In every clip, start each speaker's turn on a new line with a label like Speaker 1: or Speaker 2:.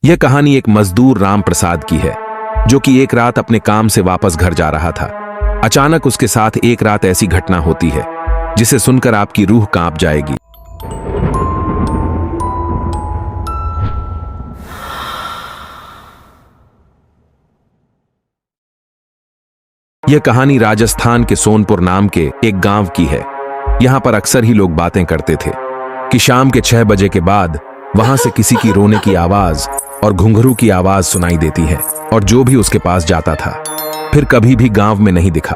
Speaker 1: यह कहानी एक मजदूर राम प्रसाद की है, जो कि एक रात अपने काम से वापस घर जा रहा था। अचानक उसके साथ एक रात ऐसी घटना होती है जिसे सुनकर आपकी रूह कांप जाएगी। यह कहानी राजस्थान के सोनपुर नाम के एक गांव की है। यहां पर अक्सर ही लोग बातें करते थे कि शाम के 6 बजे के बाद वहां से किसी की रोने की आवाज और घुंघरू की आवाज सुनाई देती है, और जो भी उसके पास जाता था फिर कभी भी गांव में नहीं दिखा।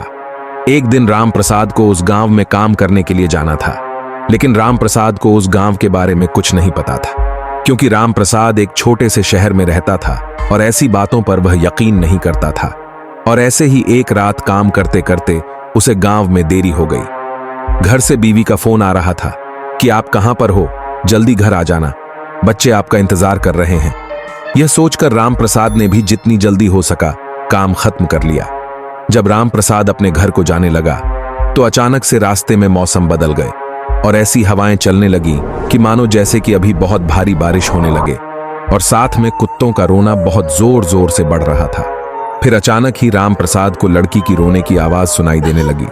Speaker 1: एक दिन राम प्रसाद को उस गांव में काम करने के लिए जाना था, लेकिन राम प्रसाद को उस गांव के बारे में कुछ नहीं पता था, क्योंकि राम प्रसाद एक छोटे से शहर में रहता था और ऐसी बातों पर वह यकीन नहीं करता था। और ऐसे ही एक रात काम करते करते उसे गांव में देरी हो गई। घर से बीवी का फोन आ रहा था कि आप कहां पर हो, जल्दी घर आ जाना, बच्चे आपका इंतजार कर रहे हैं। यह सोचकर राम प्रसाद ने भी जितनी जल्दी हो सका काम खत्म कर लिया। जब राम प्रसाद अपने घर को जाने लगा तो अचानक से रास्ते में मौसम बदल गए और ऐसी हवाएं चलने लगी कि मानो जैसे कि अभी बहुत भारी बारिश होने लगे, और साथ में कुत्तों का रोना बहुत जोर जोर से बढ़ रहा था। फिर अचानक ही राम प्रसाद को लड़की की रोने की आवाज सुनाई देने लगी।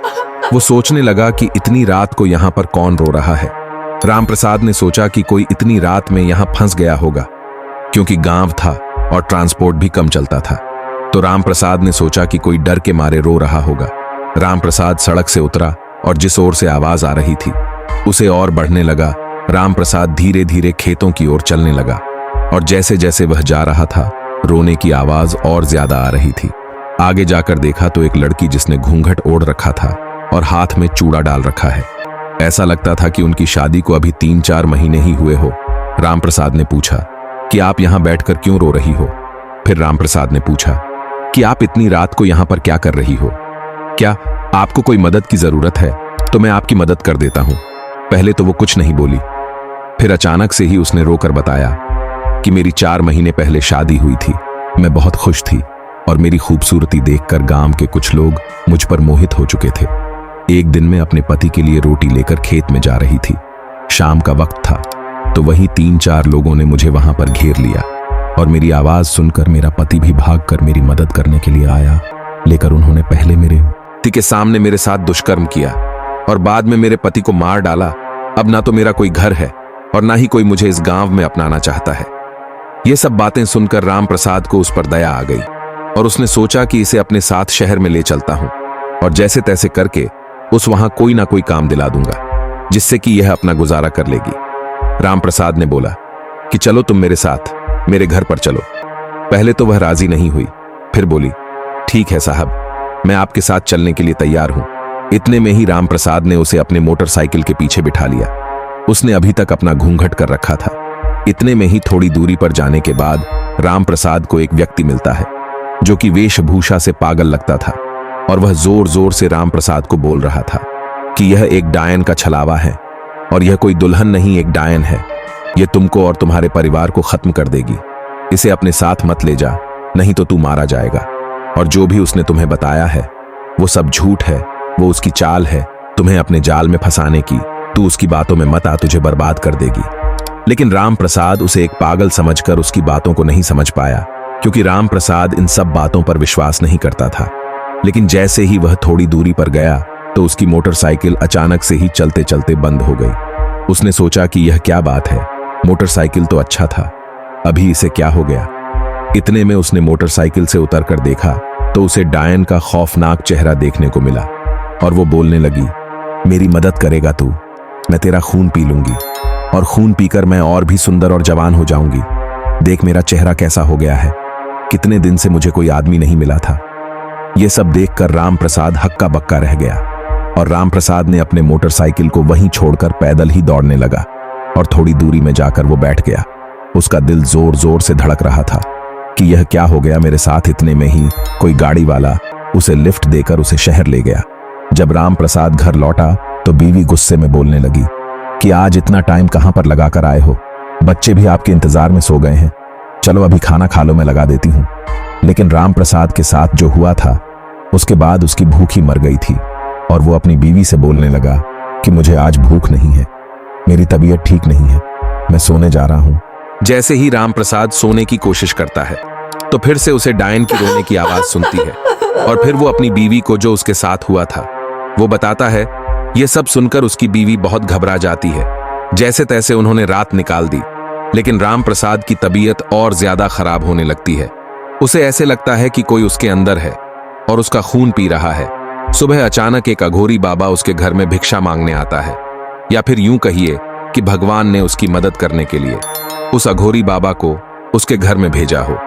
Speaker 1: वो सोचने लगा कि इतनी रात को यहां पर कौन रो रहा है। राम प्रसाद ने सोचा कि कोई इतनी रात में यहां फंस गया होगा, क्योंकि गांव था और ट्रांसपोर्ट भी कम चलता था। तो राम प्रसाद ने सोचा कि कोई डर के मारे रो रहा होगा। राम प्रसाद सड़क से उतरा और जिस ओर से आवाज आ रही थी उसे और बढ़ने लगा। राम प्रसाद धीरे धीरे खेतों की ओर चलने लगा, और जैसे जैसे वह जा रहा था रोने की आवाज और ज्यादा आ रही थी। आगे जाकर देखा तो एक लड़की जिसने घूंघट ओढ़ रखा था और हाथ में चूड़ा डाल रखा है। ऐसा लगता था कि उनकी शादी को अभी 3-4 महीने ही हुए हो। राम प्रसाद ने पूछा कि आप यहां बैठकर क्यों रो रही हो। फिर राम प्रसाद ने पूछा कि आप इतनी रात को यहां पर क्या कर रही हो, क्या आपको कोई मदद की जरूरत है तो मैं आपकी मदद कर देता हूं। पहले तो वो कुछ नहीं बोली, फिर अचानक से ही उसने रोकर बताया कि मेरी 4 महीने पहले शादी हुई थी। मैं बहुत खुश थी और मेरी खूबसूरती देखकर गांव के कुछ लोग मुझ पर मोहित हो चुके थे। एक दिन मैं अपने पति के लिए रोटी लेकर खेत में जा रही थी। शाम का वक्त था तो वहीं 3-4 लोगों ने मुझे वहां पर घेर लिया, और मेरी आवाज सुनकर मेरा पति भी भागकर मेरी मदद करने के लिए आया। लेकर उन्होंने पहले मेरे पति के सामने मेरे साथ दुष्कर्म किया और बाद में मेरे पति को मार डाला। अब ना तो मेरा कोई घर है और ना ही कोई मुझे इस गांव में अपनाना चाहता है। ये सब बातें सुनकर राम प्रसाद को उस पर दया आ गई और उसने सोचा कि इसे अपने साथ शहर में ले चलता हूं और जैसे तैसे करके उस वहां कोई ना कोई काम दिला दूंगा जिससे कि यह अपना गुजारा कर लेगी। राम प्रसाद ने बोला कि चलो तुम मेरे साथ मेरे घर पर चलो। पहले तो वह राजी नहीं हुई, फिर बोली ठीक है साहब, मैं आपके साथ चलने के लिए तैयार हूं। इतने में ही राम प्रसाद ने उसे अपने मोटरसाइकिल के पीछे बिठा लिया। उसने अभी तक अपना घूंघट कर रखा था। इतने में ही थोड़ी दूरी पर जाने के बाद राम प्रसाद को एक व्यक्ति मिलता है जो कि वेशभूषा से पागल लगता था, और वह जोर जोर से राम प्रसाद को बोल रहा था कि यह एक डायन का छलावा है और यह कोई दुल्हन नहीं, एक डायन है। यह तुमको और तुम्हारे परिवार को खत्म कर देगी। इसे अपने साथ मत ले जा, नहीं तो तू मारा जाएगा। और जो भी उसने तुम्हें बताया है वो सब झूठ है, वो उसकी चाल है तुम्हें अपने जाल में फंसाने की। तू उसकी बातों में मत आ, तुझे बर्बाद कर देगी। लेकिन राम प्रसाद उसे एक पागल समझकर उसकी बातों को नहीं समझ पाया, क्योंकि राम प्रसाद इन सब बातों पर विश्वास नहीं करता था। लेकिन जैसे ही वह थोड़ी दूरी पर गया तो उसकी मोटरसाइकिल अचानक से ही चलते चलते बंद हो गई। उसने सोचा कि यह क्या बात है, मोटरसाइकिल तो अच्छा था, अभी इसे क्या हो गया। इतने में उसने मोटरसाइकिल से उतरकर देखा तो उसे डायन का खौफनाक चेहरा देखने को मिला, और वो बोलने लगी मेरी मदद करेगा तू, मैं तेरा खून पी लूंगी और खून पीकर मैं और भी सुंदर और जवान हो जाऊंगी। देख मेरा चेहरा कैसा हो गया है, कितने दिन से मुझे कोई आदमी नहीं मिला था। यह सब देखकर राम प्रसाद हक्का बक्का रह गया, और राम प्रसाद ने अपने मोटरसाइकिल को वहीं छोड़कर पैदल ही दौड़ने लगा, और थोड़ी दूरी में जाकर वो बैठ गया। उसका दिल जोर जोर से धड़क रहा था कि यह क्या हो गया मेरे साथ। इतने में ही कोई गाड़ी वाला उसे लिफ्ट देकर उसे शहर ले गया। जब राम प्रसाद घर लौटा तो बीवी गुस्से में बोलने लगी कि आज इतना टाइम कहां पर लगाकर आए हो, बच्चे भी आपके इंतजार में सो गए हैं, चलो अभी खाना खा लो, मैं लगा देती हूं। लेकिन राम प्रसाद के साथ जो हुआ था उसके बाद उसकी भूख ही मर गई थी, और वो अपनी बीवी से बोलने लगा कि मुझे आज भूख नहीं है, मेरी तबीयत ठीक नहीं है, मैं सोने जा रहा हूं, जैसे ही राम प्रसाद सोने की कोशिश करता है तो फिर से उसे डायन की रोने की आवाज सुनती है और फिर वो अपनी बीवी को जो उसके साथ हुआ था वो बताता है। ये सब सुनकर उसकी बीवी बहुत घबरा जाती है। जैसे तैसे उन्होंने रात निकाल दी, लेकिन राम प्रसाद की तबीयत और ज्यादा खराब होने लगती है। उसे ऐसे लगता है कि कोई उसके अंदर है और उसका खून पी रहा है। सुबह अचानक एक अघोरी बाबा उसके घर में भिक्षा मांगने आता है, या फिर यूं कहिए कि भगवान ने उसकी मदद करने के लिए उस अघोरी बाबा को उसके घर में भेजा हो।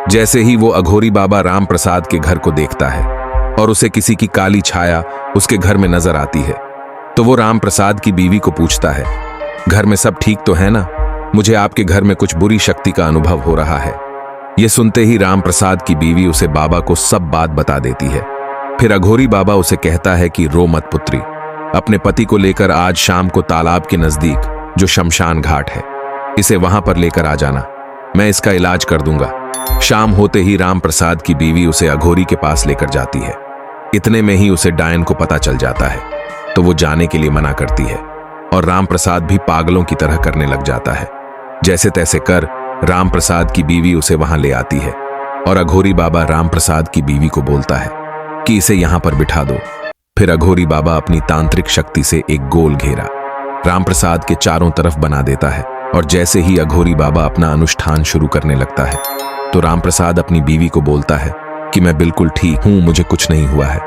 Speaker 1: जैसे ही वो अघोरी बाबा राम प्रसाद के घर को देखता है और उसे किसी की काली छाया उसके घर में नजर आती है, तो वो राम प्रसाद की बीवी को पूछता है, घर में सब ठीक तो है ना? मुझे आपके घर में कुछ बुरी शक्ति का अनुभव हो रहा है। ये सुनते ही राम प्रसाद की बीवी उसे बाबा को सब बात बता देती है। फिर अघोरी बाबा उसे कहता है कि रो मत पुत्री, अपने पति को लेकर आज शाम को तालाब के नजदीक जो शमशान घाट है, इसे वहां पर लेकर आ जाना, मैं इसका इलाज कर दूंगा। शाम होते ही राम प्रसाद की बीवी उसे अघोरी के पास लेकर जाती है। इतने में ही उसे डायन को पता चल जाता है, तो वो जाने के लिए मना करती है और राम प्रसाद भी पागलों की तरह करने लग जाता है। जैसे तैसे कर राम प्रसाद की बीवी उसे वहां ले आती है और अघोरी बाबा राम प्रसाद की बीवी को बोलता है कि इसे यहां पर बिठा दो। फिर अघोरी बाबा अपनी तांत्रिक शक्ति से एक गोल घेरा राम प्रसाद के चारों तरफ बना देता है और जैसे ही अघोरी बाबा अपना अनुष्ठान शुरू करने लगता है तो राम प्रसाद अपनी बीवी को बोलता है कि मैं बिल्कुल ठीक हूं, मुझे कुछ नहीं हुआ है,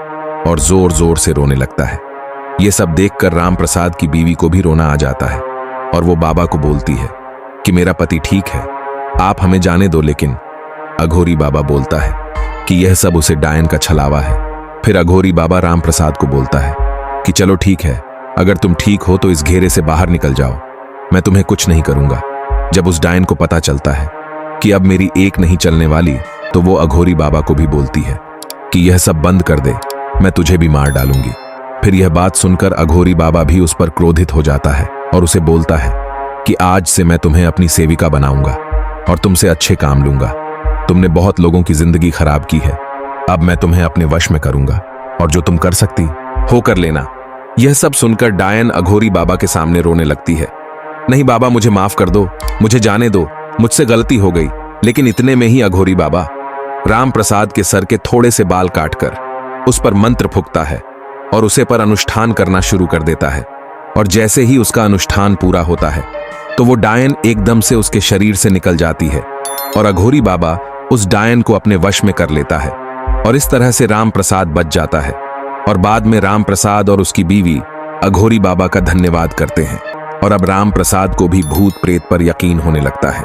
Speaker 1: और जोर जोर से रोने लगता है। ये सब देखकर राम प्रसाद की बीवी को भी रोना आ जाता है और वो बाबा को बोलती है कि मेरा पति ठीक है, आप हमें जाने दो। लेकिन अघोरी बाबा बोलता है कि यह सब उसे डायन का छलावा है। फिर अघोरी बाबा राम प्रसाद को बोलता है कि चलो ठीक है, अगर तुम ठीक हो तो इस घेरे से बाहर निकल जाओ, मैं तुम्हें कुछ नहीं करूंगा। जब उस डायन को पता चलता है कि अब मेरी एक नहीं चलने वाली, तो वो अघोरी बाबा को भी बोलती है कि यह सब बंद कर दे, मैं तुझे भी मार डालूंगी। फिर यह बात सुनकर अघोरी बाबा भी उस पर क्रोधित हो जाता है और उसे बोलता है कि आज से मैं तुम्हें अपनी सेविका बनाऊंगा और तुमसे अच्छे काम लूंगा। तुमने बहुत लोगों की जिंदगी खराब की है, अब मैं तुम्हें अपने वश में करूंगा और जो तुम कर सकती हो कर लेना। यह सब सुनकर डायन अघोरी बाबा के सामने रोने लगती है। नहीं बाबा, मुझे माफ कर दो, मुझे जाने दो, मुझसे गलती हो गई। लेकिन इतने में ही अघोरी बाबा राम प्रसाद के सर के थोड़े से बाल काटकर उस पर मंत्र फूंकता है और उसे पर अनुष्ठान करना शुरू कर देता है। और जैसे ही उसका अनुष्ठान पूरा होता है तो वो डायन एकदम से उसके शरीर से निकल जाती है और अघोरी बाबा उस डायन को अपने वश में कर लेता है और इस तरह से राम प्रसाद बच जाता है। और बाद में राम प्रसाद और उसकी बीवी अघोरी बाबा का धन्यवाद करते हैं और अब राम प्रसाद को भी भूत प्रेत पर यकीन होने लगता है।